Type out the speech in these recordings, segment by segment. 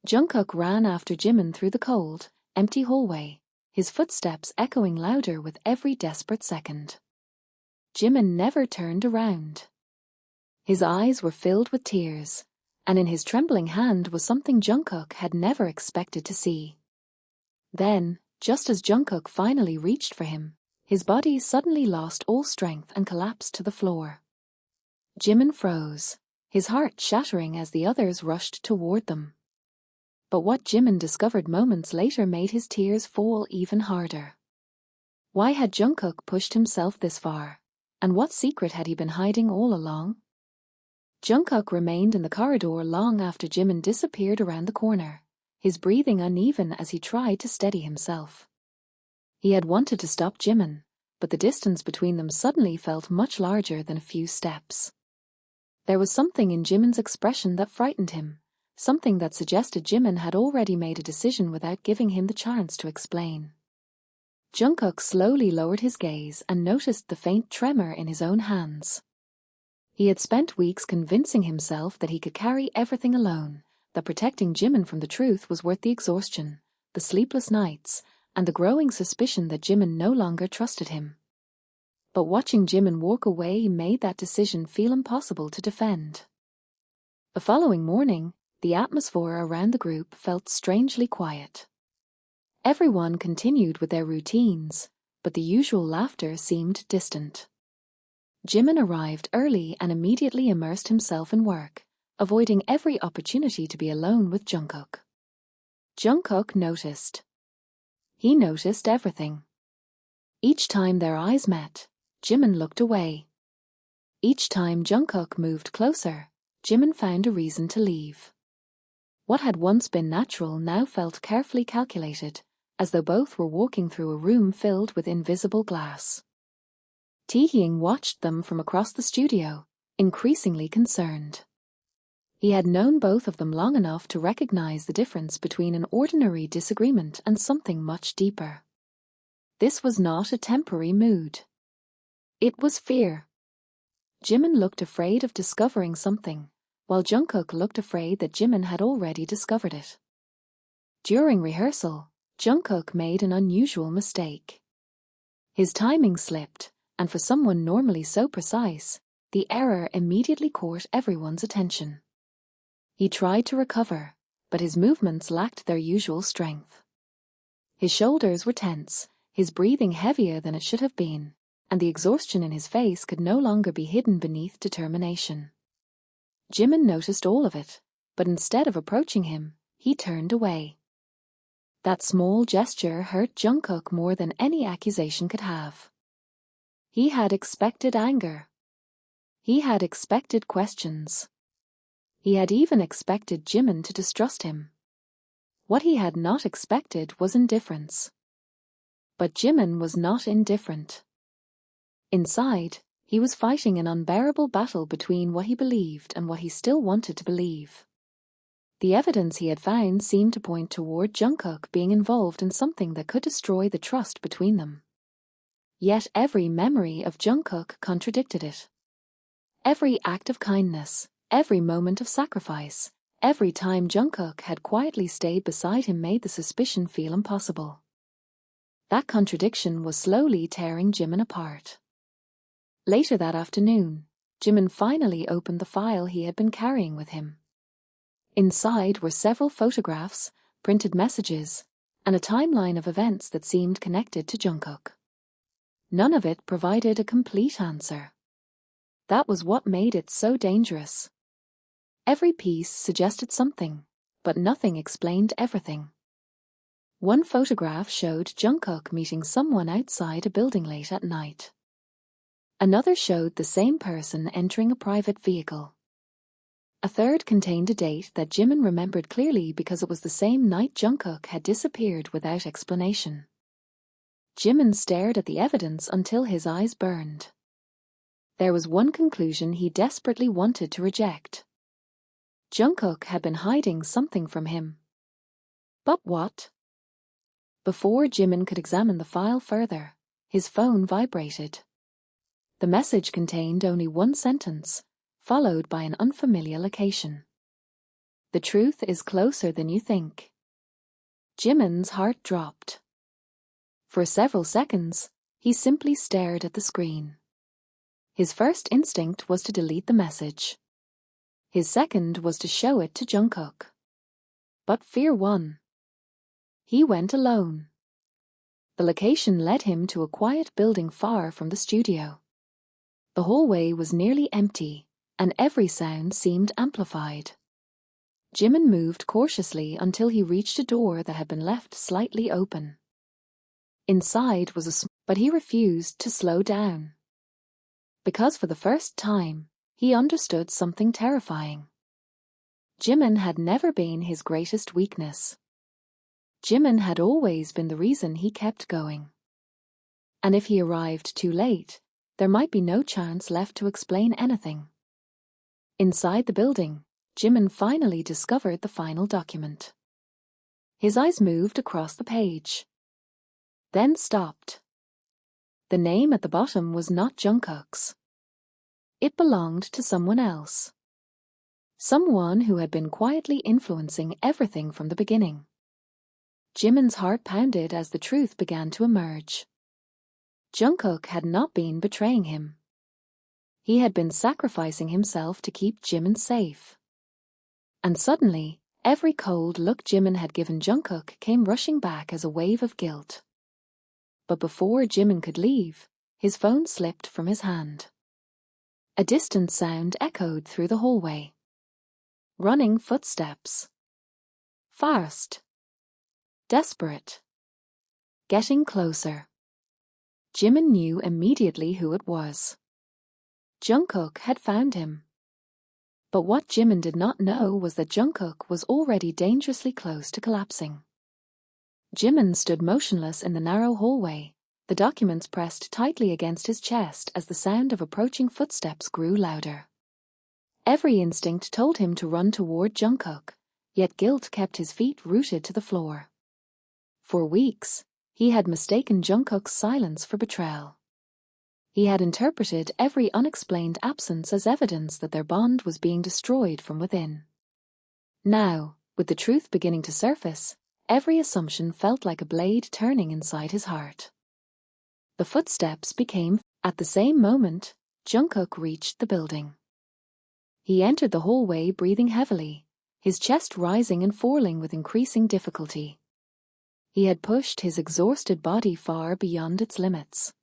Jungkook ran after Jimin through the cold, empty hallway, his footsteps echoing louder with every desperate second. Jimin never turned around. His eyes were filled with tears, and in his trembling hand was something Jungkook had never expected to see. Then, just as Jungkook finally reached for him, his body suddenly lost all strength and collapsed to the floor. Jimin froze, his heart shattering as the others rushed toward them. But what Jimin discovered moments later made his tears fall even harder. Why had Jungkook pushed himself this far? And what secret had he been hiding all along? Jungkook remained in the corridor long after Jimin disappeared around the corner, his breathing uneven as he tried to steady himself. He had wanted to stop Jimin, but the distance between them suddenly felt much larger than a few steps. There was something in Jimin's expression that frightened him, something that suggested Jimin had already made a decision without giving him the chance to explain. Jungkook slowly lowered his gaze and noticed the faint tremor in his own hands. He had spent weeks convincing himself that he could carry everything alone, that protecting Jimin from the truth was worth the exhaustion, the sleepless nights, and the growing suspicion that Jimin no longer trusted him. But watching Jimin walk away made that decision feel impossible to defend. The following morning, the atmosphere around the group felt strangely quiet. Everyone continued with their routines, but the usual laughter seemed distant. Jimin arrived early and immediately immersed himself in work, avoiding every opportunity to be alone with Jungkook. Jungkook noticed. He noticed everything. Each time their eyes met, Jimin looked away. Each time Jungkook moved closer, Jimin found a reason to leave. What had once been natural now felt carefully calculated, as though both were walking through a room filled with invisible glass. Taehyung watched them from across the studio, increasingly concerned. He had known both of them long enough to recognize the difference between an ordinary disagreement and something much deeper. This was not a temporary mood. It was fear. Jimin looked afraid of discovering something, while Jungkook looked afraid that Jimin had already discovered it. During rehearsal, Jungkook made an unusual mistake. His timing slipped, and for someone normally so precise, the error immediately caught everyone's attention. He tried to recover, but his movements lacked their usual strength. His shoulders were tense, his breathing heavier than it should have been, and the exhaustion in his face could no longer be hidden beneath determination. Jimin noticed all of it, but instead of approaching him, he turned away. That small gesture hurt Jungkook more than any accusation could have. He had expected anger. He had expected questions. He had even expected Jimin to distrust him. What he had not expected was indifference. But Jimin was not indifferent. Inside, he was fighting an unbearable battle between what he believed and what he still wanted to believe. The evidence he had found seemed to point toward Jungkook being involved in something that could destroy the trust between them. Yet every memory of Jungkook contradicted it. Every act of kindness, every moment of sacrifice, every time Jungkook had quietly stayed beside him made the suspicion feel impossible. That contradiction was slowly tearing Jimin apart. Later that afternoon, Jimin finally opened the file he had been carrying with him. Inside were several photographs, printed messages, and a timeline of events that seemed connected to Jungkook. None of it provided a complete answer. That was what made it so dangerous. Every piece suggested something, but nothing explained everything. One photograph showed Jungkook meeting someone outside a building late at night. Another showed the same person entering a private vehicle. A third contained a date that Jimin remembered clearly because it was the same night Jungkook had disappeared without explanation. Jimin stared at the evidence until his eyes burned. There was one conclusion he desperately wanted to reject. Jungkook had been hiding something from him. But what? Before Jimin could examine the file further, his phone vibrated. The message contained only one sentence, followed by an unfamiliar location. The truth is closer than you think. Jimin's heart dropped. For several seconds, he simply stared at the screen. His first instinct was to delete the message. His second was to show it to Jungkook. But fear won. He went alone. The location led him to a quiet building far from the studio. The hallway was nearly empty, and every sound seemed amplified. Jimin moved cautiously until he reached a door that had been left slightly open. Inside was but he refused to slow down. Because for the first time, he understood something terrifying. Jimin had never been his greatest weakness. Jimin had always been the reason he kept going. And if he arrived too late, there might be no chance left to explain anything. Inside the building, Jimin finally discovered the final document. His eyes moved across the page. Then stopped. The name at the bottom was not Jungkook's. It belonged to someone else. Someone who had been quietly influencing everything from the beginning. Jimin's heart pounded as the truth began to emerge. Jungkook had not been betraying him. He had been sacrificing himself to keep Jimin safe. And suddenly, every cold look Jimin had given Jungkook came rushing back as a wave of guilt. But before Jimin could leave, his phone slipped from his hand. A distant sound echoed through the hallway. Running footsteps. Fast. Desperate. Getting closer. Jimin knew immediately who it was. Jungkook had found him. But what Jimin did not know was that Jungkook was already dangerously close to collapsing. Jimin stood motionless in the narrow hallway, the documents pressed tightly against his chest as the sound of approaching footsteps grew louder. Every instinct told him to run toward Jungkook, yet guilt kept his feet rooted to the floor. For weeks, he had mistaken Jungkook's silence for betrayal. He had interpreted every unexplained absence as evidence that their bond was being destroyed from within. Now, with the truth beginning to surface, every assumption felt like a blade turning inside his heart. The footsteps became. At the same moment, Jungkook reached the building. He entered the hallway breathing heavily, his chest rising and falling with increasing difficulty. He had pushed his exhausted body far beyond its limits.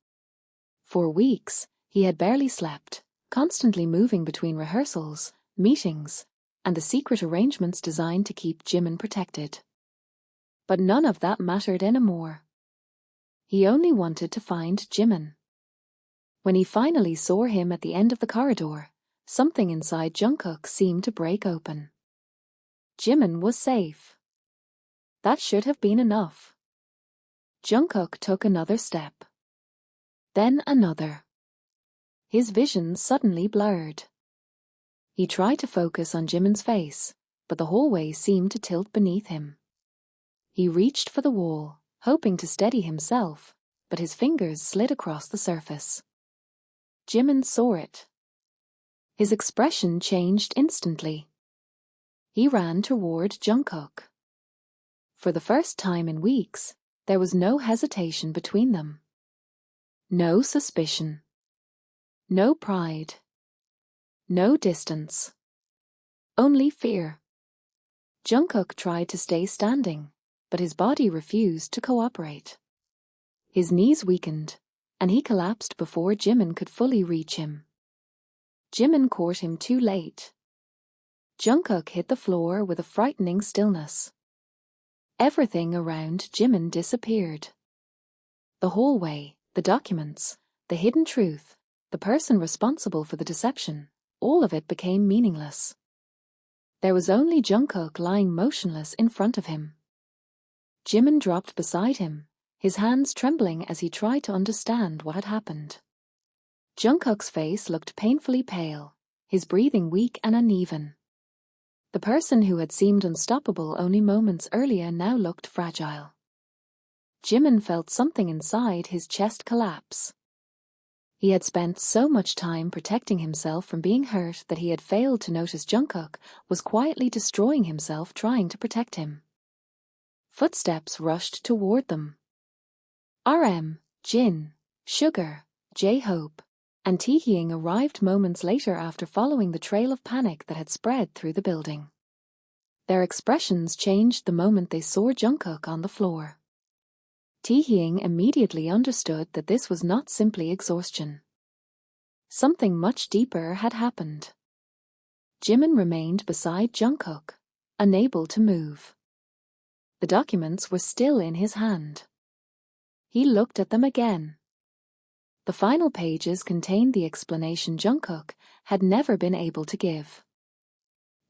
For weeks, he had barely slept, constantly moving between rehearsals, meetings, and the secret arrangements designed to keep Jimin protected. But none of that mattered anymore. He only wanted to find Jimin. When he finally saw him at the end of the corridor, something inside Jungkook seemed to break open. Jimin was safe. That should have been enough. Jungkook took another step. Then another. His vision suddenly blurred. He tried to focus on Jimin's face, but the hallway seemed to tilt beneath him. He reached for the wall, hoping to steady himself, but his fingers slid across the surface. Jimin saw it. His expression changed instantly. He ran toward Jungkook. For the first time in weeks, there was no hesitation between them. No suspicion. No pride. No distance. Only fear. Jungkook tried to stay standing, but his body refused to cooperate. His knees weakened, and he collapsed before Jimin could fully reach him. Jimin caught him too late. Jungkook hit the floor with a frightening stillness. Everything around Jimin disappeared. The hallway, the documents, the hidden truth, the person responsible for the deception, all of it became meaningless. There was only Jungkook lying motionless in front of him. Jimin dropped beside him, his hands trembling as he tried to understand what had happened. Jungkook's face looked painfully pale, his breathing weak and uneven. The person who had seemed unstoppable only moments earlier now looked fragile. Jimin felt something inside his chest collapse. He had spent so much time protecting himself from being hurt that he had failed to notice Jungkook was quietly destroying himself trying to protect him. Footsteps rushed toward them. Jin, Sugar, J-Hope, and Taehyung arrived moments later after following the trail of panic that had spread through the building. Their expressions changed the moment they saw Jungkook on the floor. Taehyung immediately understood that this was not simply exhaustion. Something much deeper had happened. Jimin remained beside Jungkook, unable to move. The documents were still in his hand. He looked at them again. The final pages contained the explanation Jungkook had never been able to give.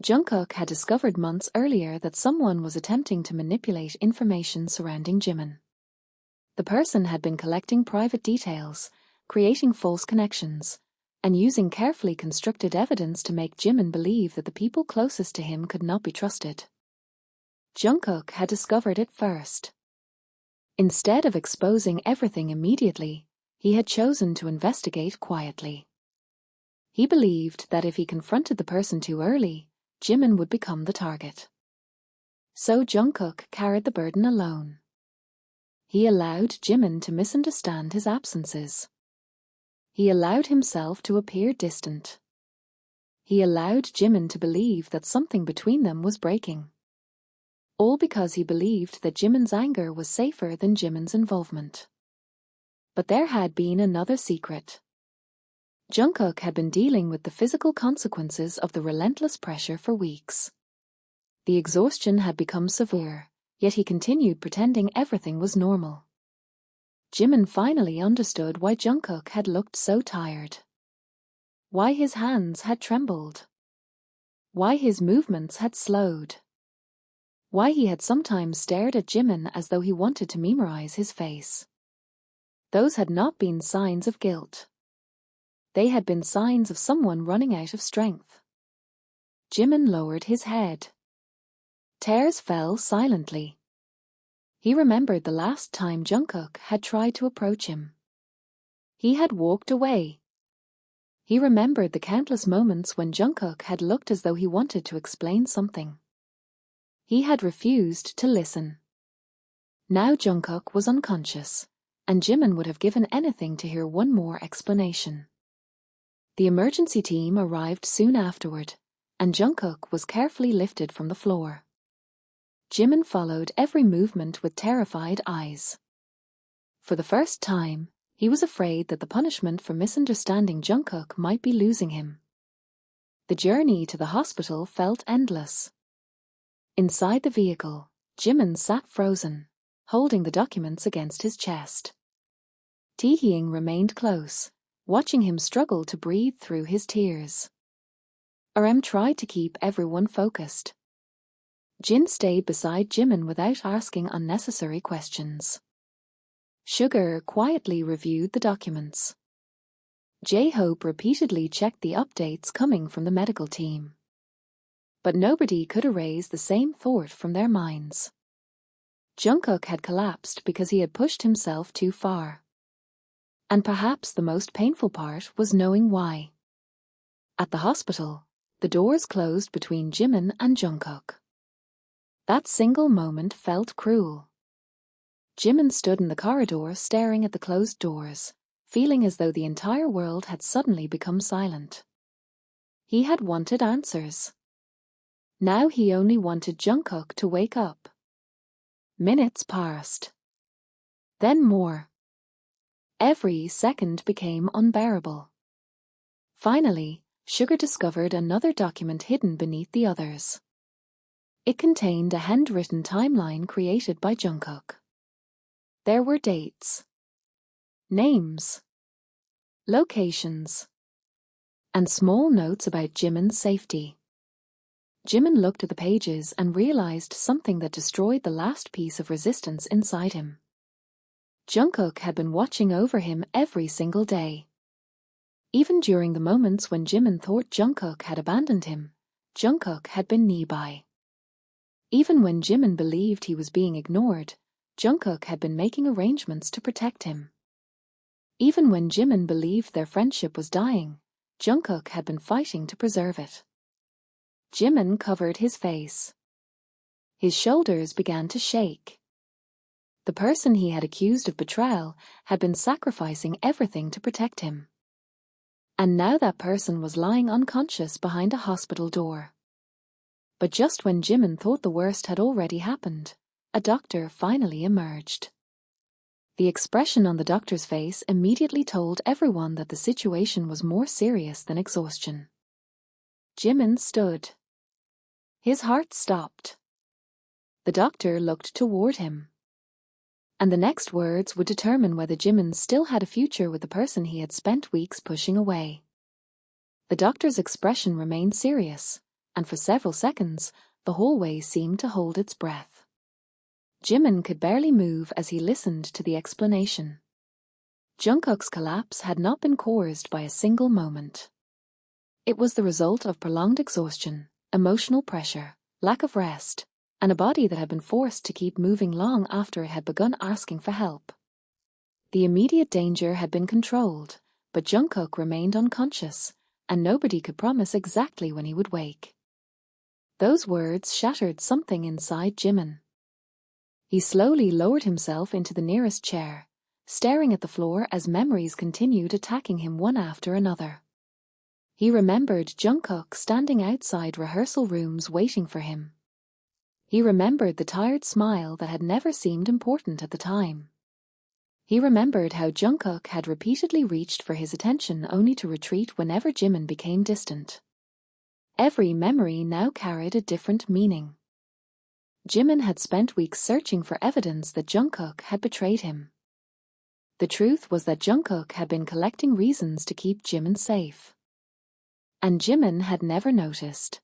Jungkook had discovered months earlier that someone was attempting to manipulate information surrounding Jimin. The person had been collecting private details, creating false connections, and using carefully constructed evidence to make Jimin believe that the people closest to him could not be trusted. Jungkook had discovered it first. Instead of exposing everything immediately, he had chosen to investigate quietly. He believed that if he confronted the person too early, Jimin would become the target. So Jungkook carried the burden alone. He allowed Jimin to misunderstand his absences. He allowed himself to appear distant. He allowed Jimin to believe that something between them was breaking. All because he believed that Jimin's anger was safer than Jimin's involvement. But there had been another secret. Jungkook had been dealing with the physical consequences of the relentless pressure for weeks. The exhaustion had become severe, yet he continued pretending everything was normal. Jimin finally understood why Jungkook had looked so tired. Why his hands had trembled. Why his movements had slowed. Why he had sometimes stared at Jimin as though he wanted to memorize his face. Those had not been signs of guilt. They had been signs of someone running out of strength. Jimin lowered his head. Tears fell silently. He remembered the last time Jungkook had tried to approach him. He had walked away. He remembered the countless moments when Jungkook had looked as though he wanted to explain something. He had refused to listen. Now Jungkook was unconscious, and Jimin would have given anything to hear one more explanation. The emergency team arrived soon afterward, and Jungkook was carefully lifted from the floor. Jimin followed every movement with terrified eyes. For the first time, he was afraid that the punishment for misunderstanding Jungkook might be losing him. The journey to the hospital felt endless. Inside the vehicle, Jimin sat frozen, holding the documents against his chest. Taehyung remained close, watching him struggle to breathe through his tears. Tried to keep everyone focused. Jin stayed beside Jimin without asking unnecessary questions. Sugar quietly reviewed the documents. J-Hope repeatedly checked the updates coming from the medical team. But nobody could erase the same thought from their minds. Jungkook had collapsed because he had pushed himself too far. And perhaps the most painful part was knowing why. At the hospital, the doors closed between Jimin and Jungkook. That single moment felt cruel. Jimin stood in the corridor staring at the closed doors, feeling as though the entire world had suddenly become silent. He had wanted answers. Now he only wanted Jungkook to wake up. Minutes passed. Then more. Every second became unbearable. Finally, Sugar discovered another document hidden beneath the others. It contained a handwritten timeline created by Jungkook. There were dates, names, locations, and small notes about Jimin's safety. Jimin looked at the pages and realized something that destroyed the last piece of resistance inside him. Jungkook had been watching over him every single day. Even during the moments when Jimin thought Jungkook had abandoned him, Jungkook had been nearby. Even when Jimin believed he was being ignored, Jungkook had been making arrangements to protect him. Even when Jimin believed their friendship was dying, Jungkook had been fighting to preserve it. Jimin covered his face. His shoulders began to shake. The person he had accused of betrayal had been sacrificing everything to protect him. And now that person was lying unconscious behind a hospital door. But just when Jimin thought the worst had already happened, a doctor finally emerged. The expression on the doctor's face immediately told everyone that the situation was more serious than exhaustion. Jimin stood. His heart stopped. The doctor looked toward him. And the next words would determine whether Jimin still had a future with the person he had spent weeks pushing away. The doctor's expression remained serious, and for several seconds, the hallway seemed to hold its breath. Jimin could barely move as he listened to the explanation. Jungkook's collapse had not been caused by a single moment. It was the result of prolonged exhaustion, emotional pressure, lack of rest, and a body that had been forced to keep moving long after it had begun asking for help. The immediate danger had been controlled, but Jungkook remained unconscious, and nobody could promise exactly when he would wake. Those words shattered something inside Jimin. He slowly lowered himself into the nearest chair, staring at the floor as memories continued attacking him one after another. He remembered Jungkook standing outside rehearsal rooms waiting for him. He remembered the tired smile that had never seemed important at the time. He remembered how Jungkook had repeatedly reached for his attention only to retreat whenever Jimin became distant. Every memory now carried a different meaning. Jimin had spent weeks searching for evidence that Jungkook had betrayed him. The truth was that Jungkook had been collecting reasons to keep Jimin safe. And Jimin had never noticed.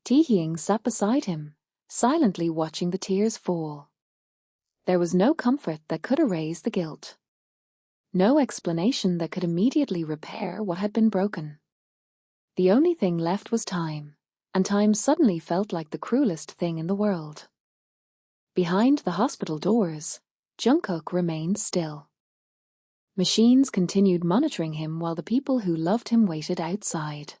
Taehyung sat beside him, silently watching the tears fall. There was no comfort that could erase the guilt. No explanation that could immediately repair what had been broken. The only thing left was time, and time suddenly felt like the cruelest thing in the world. Behind the hospital doors, Jungkook remained still. Machines continued monitoring him while the people who loved him waited outside.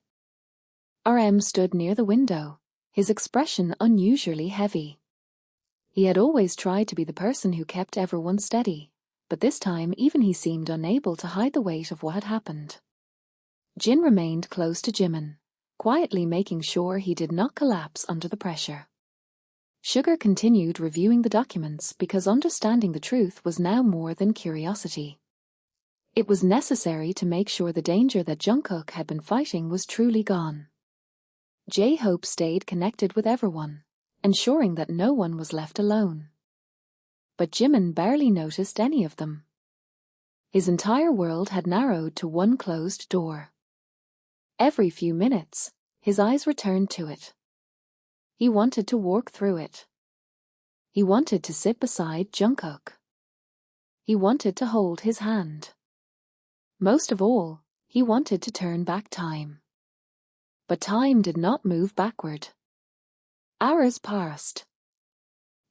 RM stood near the window, his expression unusually heavy. He had always tried to be the person who kept everyone steady, but this time even he seemed unable to hide the weight of what had happened. Jin remained close to Jimin, quietly making sure he did not collapse under the pressure. Sugar continued reviewing the documents because understanding the truth was now more than curiosity. It was necessary to make sure the danger that Jungkook had been fighting was truly gone. J-Hope stayed connected with everyone, ensuring that no one was left alone. But Jimin barely noticed any of them. His entire world had narrowed to one closed door. Every few minutes, his eyes returned to it. He wanted to walk through it. He wanted to sit beside Jungkook. He wanted to hold his hand. Most of all, he wanted to turn back time. But time did not move backward. Hours passed.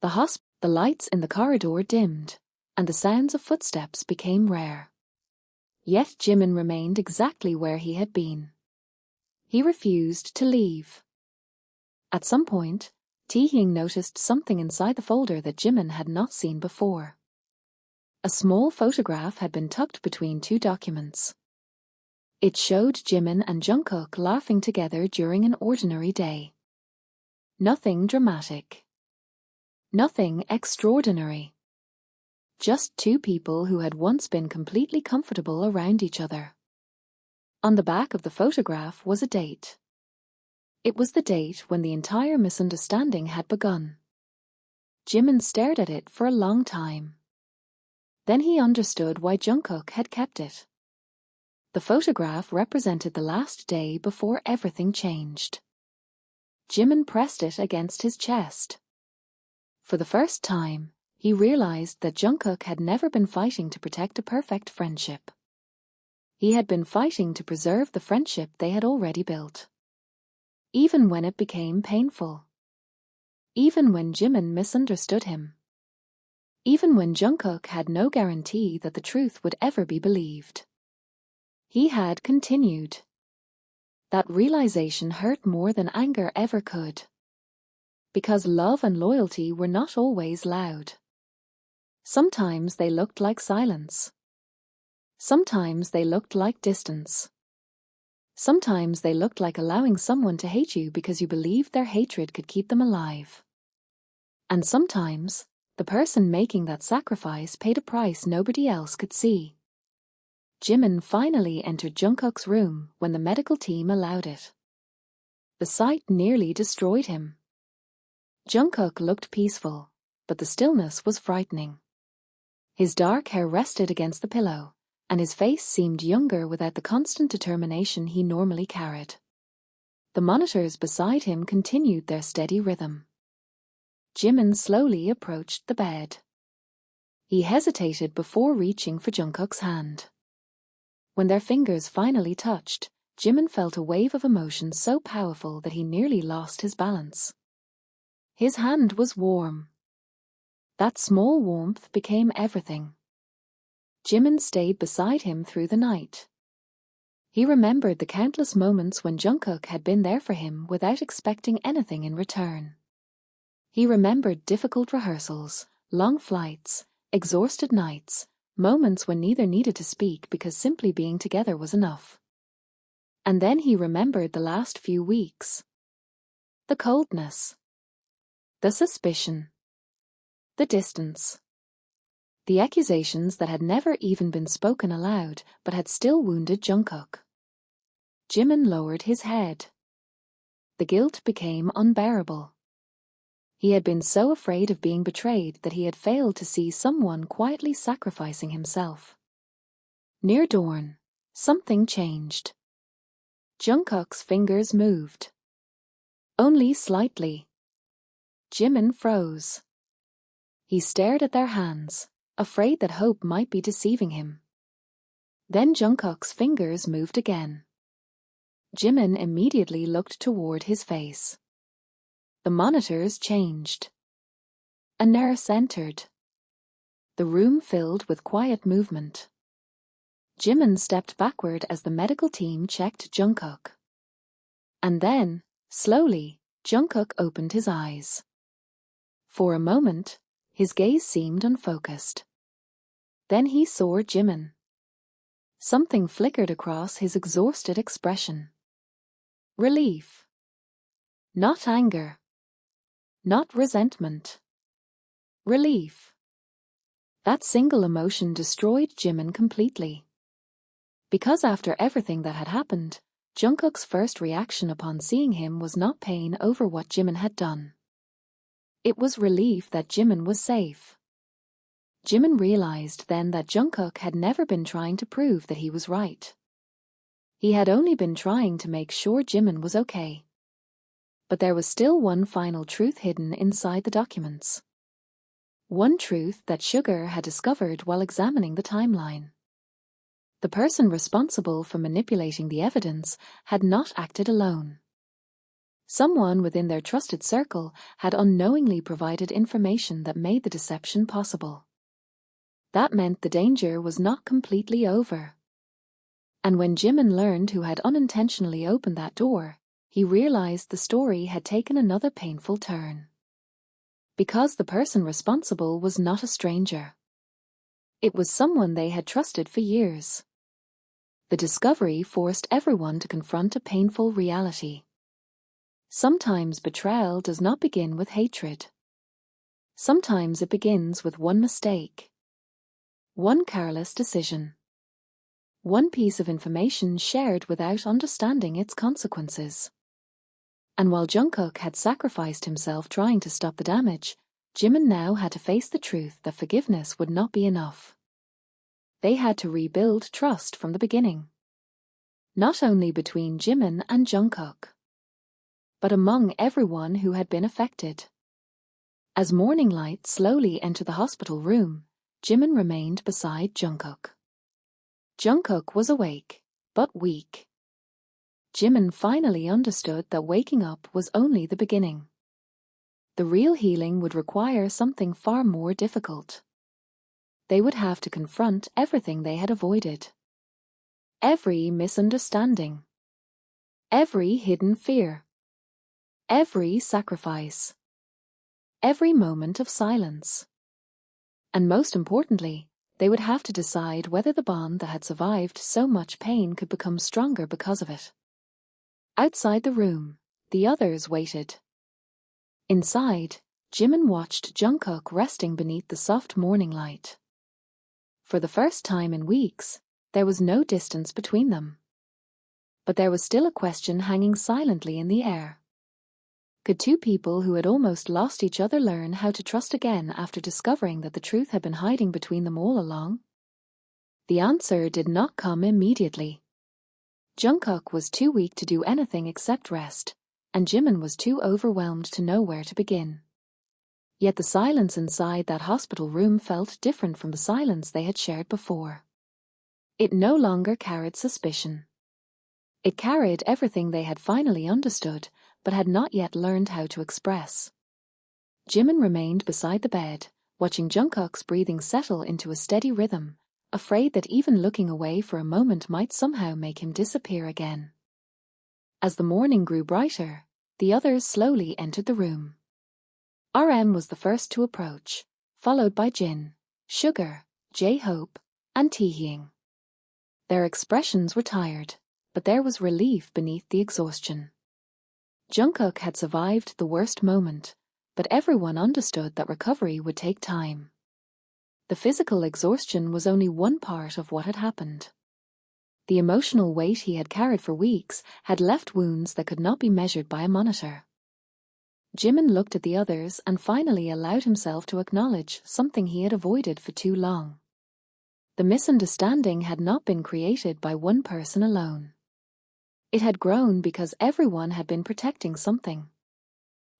The lights in the corridor dimmed, and the sounds of footsteps became rare. Yet Jimin remained exactly where he had been. He refused to leave. At some point, Taehyung noticed something inside the folder that Jimin had not seen before. A small photograph had been tucked between two documents. It showed Jimin and Jungkook laughing together during an ordinary day. Nothing dramatic. Nothing extraordinary. Just two people who had once been completely comfortable around each other. On the back of the photograph was a date. It was the date when the entire misunderstanding had begun. Jimin stared at it for a long time. Then he understood why Jungkook had kept it. The photograph represented the last day before everything changed. Jimin pressed it against his chest. For the first time, he realized that Jungkook had never been fighting to protect a perfect friendship. He had been fighting to preserve the friendship they had already built. Even when it became painful. Even when Jimin misunderstood him. even when Jungkook had no guarantee that the truth would ever be believed. He had continued. That realization hurt more than anger ever could. Because love and loyalty were not always loud. Sometimes they looked like silence. Sometimes they looked like distance. Sometimes they looked like allowing someone to hate you because you believed their hatred could keep them alive. And sometimes, the person making that sacrifice paid a price nobody else could see. Jimin finally entered Jungkook's room when the medical team allowed it. The sight nearly destroyed him. Jungkook looked peaceful, but the stillness was frightening. His dark hair rested against the pillow, and his face seemed younger without the constant determination he normally carried. The monitors beside him continued their steady rhythm. Jimin slowly approached the bed. He hesitated before reaching for Jungkook's hand. When their fingers finally touched, Jimin felt a wave of emotion so powerful that he nearly lost his balance. His hand was warm. That small warmth became everything. Jimin stayed beside him through the night. He remembered the countless moments when Jungkook had been there for him without expecting anything in return. He remembered difficult rehearsals, long flights, exhausted nights, moments when neither needed to speak because simply being together was enough. And then he remembered the last few weeks. The coldness. The suspicion. The distance. The accusations that had never even been spoken aloud but had still wounded Jungkook. Jimin lowered his head. The guilt became unbearable. He had been so afraid of being betrayed that he had failed to see someone quietly sacrificing himself. Near dawn, something changed. Jungkook's fingers moved. Only slightly. Jimin froze. He stared at their hands, afraid that hope might be deceiving him. Then Jungkook's fingers moved again. Jimin immediately looked toward his face. The monitors changed. A nurse entered. The room filled with quiet movement. Jimin stepped backward as the medical team checked Jungkook. And then, slowly, Jungkook opened his eyes. For a moment, his gaze seemed unfocused. Then he saw Jimin. Something flickered across his exhausted expression. Relief. Not anger. Not resentment. Relief. That single emotion destroyed Jimin completely. Because after everything that had happened, Jungkook's first reaction upon seeing him was not pain over what Jimin had done. It was relief that Jimin was safe. Jimin realized then that Jungkook had never been trying to prove that he was right. He had only been trying to make sure Jimin was okay. But there was still one final truth hidden inside the documents. One truth that Sugar had discovered while examining the timeline. The person responsible for manipulating the evidence had not acted alone. Someone within their trusted circle had unknowingly provided information that made the deception possible. That meant the danger was not completely over. And when Jimin learned who had unintentionally opened that door, he realized the story had taken another painful turn. Because the person responsible was not a stranger. It was someone they had trusted for years. The discovery forced everyone to confront a painful reality. Sometimes betrayal does not begin with hatred. Sometimes it begins with one mistake. One careless decision. One piece of information shared without understanding its consequences. And while Jungkook had sacrificed himself trying to stop the damage, Jimin now had to face the truth that forgiveness would not be enough. They had to rebuild trust from the beginning. Not only between Jimin and Jungkook, but among everyone who had been affected. As morning light slowly entered the hospital room, Jimin remained beside Jungkook. Jungkook was awake, but weak. Jimin finally understood that waking up was only the beginning. The real healing would require something far more difficult. they would have to confront everything they had avoided. Every misunderstanding. Every hidden fear. Every sacrifice. Every moment of silence. And most importantly, they would have to decide whether the bond that had survived so much pain could become stronger because of it. Outside the room, the others waited. Inside, Jimin watched Jungkook resting beneath the soft morning light. For the first time in weeks, there was no distance between them. But there was still a question hanging silently in the air. Could two people who had almost lost each other learn how to trust again after discovering that the truth had been hiding between them all along? The answer did not come immediately. Jungkook was too weak to do anything except rest, and Jimin was too overwhelmed to know where to begin. Yet the silence inside that hospital room felt different from the silence they had shared before. It no longer carried suspicion. It carried everything they had finally understood, but had not yet learned how to express. Jimin remained beside the bed, watching Jungkook's breathing settle into a steady rhythm, afraid that even looking away for a moment might somehow make him disappear again. As the morning grew brighter, the others slowly entered the room. RM was the first to approach, followed by Jin, Sugar, J-Hope, and Taehyung. Their expressions were tired, but there was relief beneath the exhaustion. Jungkook had survived the worst moment, but everyone understood that recovery would take time. The physical exhaustion was only one part of what had happened. The emotional weight he had carried for weeks had left wounds that could not be measured by a monitor. Jimin looked at the others and finally allowed himself to acknowledge something he had avoided for too long. The misunderstanding had not been created by one person alone. It had grown because everyone had been protecting something.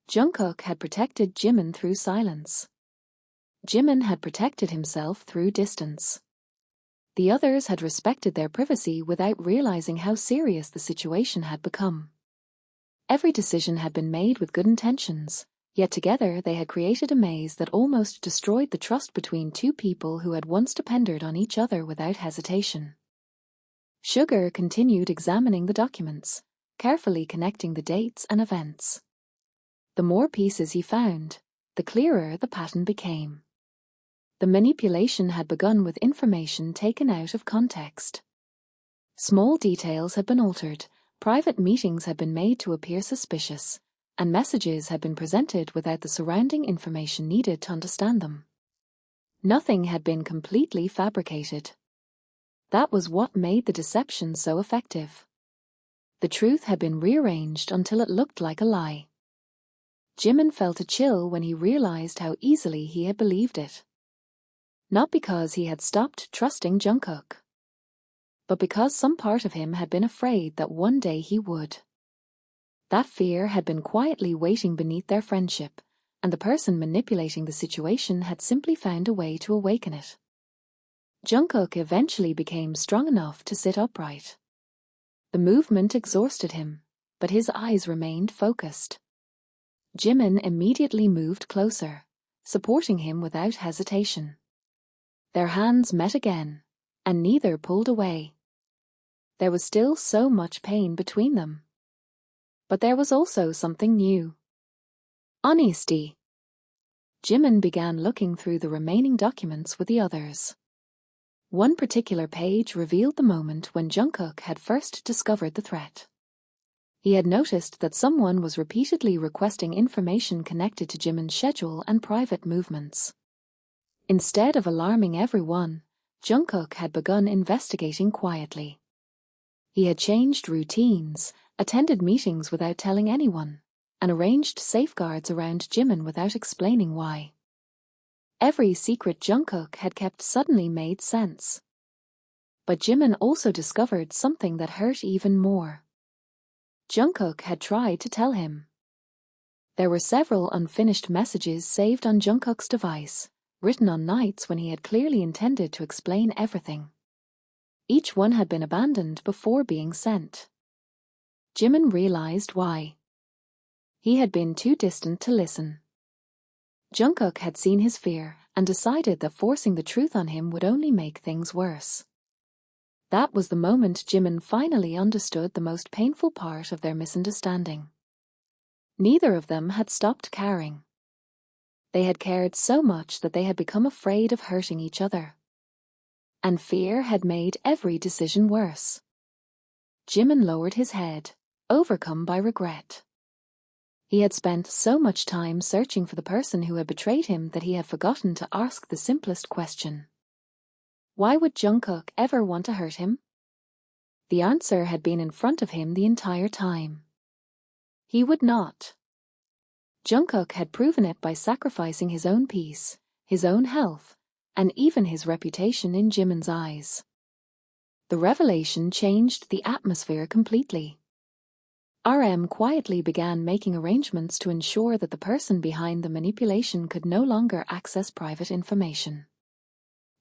Jungkook had protected Jimin through silence. Jimin had protected himself through distance. The others had respected their privacy without realizing how serious the situation had become. Every decision had been made with good intentions, yet together they had created a maze that almost destroyed the trust between two people who had once depended on each other without hesitation. Sugar continued examining the documents, carefully connecting the dates and events. The more pieces he found, the clearer the pattern became. The manipulation had begun with information taken out of context. Small details had been altered, private meetings had been made to appear suspicious, and messages had been presented without the surrounding information needed to understand them. Nothing had been completely fabricated. That was what made the deception so effective. The truth had been rearranged until it looked like a lie. Jimin felt a chill when he realized how easily he had believed it. Not because he had stopped trusting Jungkook, but because some part of him had been afraid that one day he would. That fear had been quietly waiting beneath their friendship, and the person manipulating the situation had simply found a way to awaken it. Jungkook eventually became strong enough to sit upright. The movement exhausted him, but his eyes remained focused. Jimin immediately moved closer, supporting him without hesitation. Their hands met again, and neither pulled away. There was still so much pain between them. But there was also something new. Honesty. Jimin began looking through the remaining documents with the others. One particular page revealed the moment when Jungkook had first discovered the threat. He had noticed that someone was repeatedly requesting information connected to Jimin's schedule and private movements. Instead of alarming everyone, Jungkook had begun investigating quietly. He had changed routines, attended meetings without telling anyone, and arranged safeguards around Jimin without explaining why. Every secret Jungkook had kept suddenly made sense. But Jimin also discovered something that hurt even more. Jungkook had tried to tell him. There were several unfinished messages saved on Jungkook's device, written on nights when he had clearly intended to explain everything. Each one had been abandoned before being sent. Jimin realized why. He had been too distant to listen. Jungkook had seen his fear and decided that forcing the truth on him would only make things worse. That was the moment Jimin finally understood the most painful part of their misunderstanding. Neither of them had stopped caring. They had cared so much that they had become afraid of hurting each other. And fear had made every decision worse. Jimin lowered his head, overcome by regret. He had spent so much time searching for the person who had betrayed him that he had forgotten to ask the simplest question. Why would Jungkook ever want to hurt him? The answer had been in front of him the entire time. He would not. Jungkook had proven it by sacrificing his own peace, his own health, and even his reputation in Jimin's eyes. The revelation changed the atmosphere completely. RM quietly began making arrangements to ensure that the person behind the manipulation could no longer access private information.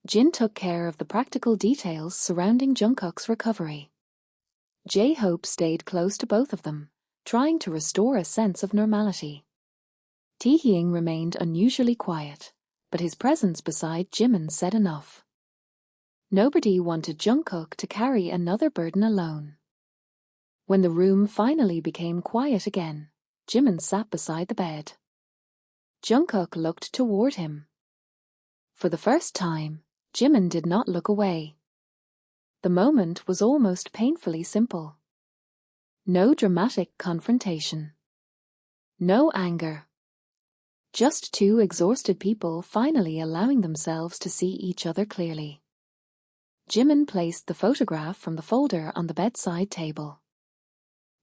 Jin took care of the practical details surrounding Jungkook's recovery. J-Hope stayed close to both of them, trying to restore a sense of normality. Taehyung remained unusually quiet, but his presence beside Jimin said enough. Nobody wanted Jungkook to carry another burden alone. When the room finally became quiet again, Jimin sat beside the bed. Jungkook looked toward him. For the first time, Jimin did not look away. The moment was almost painfully simple. No dramatic confrontation. No anger. Just two exhausted people finally allowing themselves to see each other clearly. Jimin placed the photograph from the folder on the bedside table.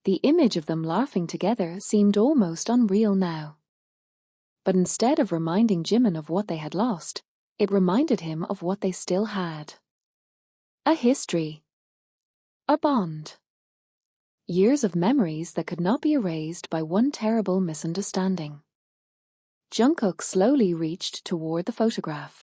The image of them laughing together seemed almost unreal now. But instead of reminding Jimin of what they had lost, it reminded him of what they still had. A history. A bond. Years of memories that could not be erased by one terrible misunderstanding. Jungkook slowly reached toward the photograph.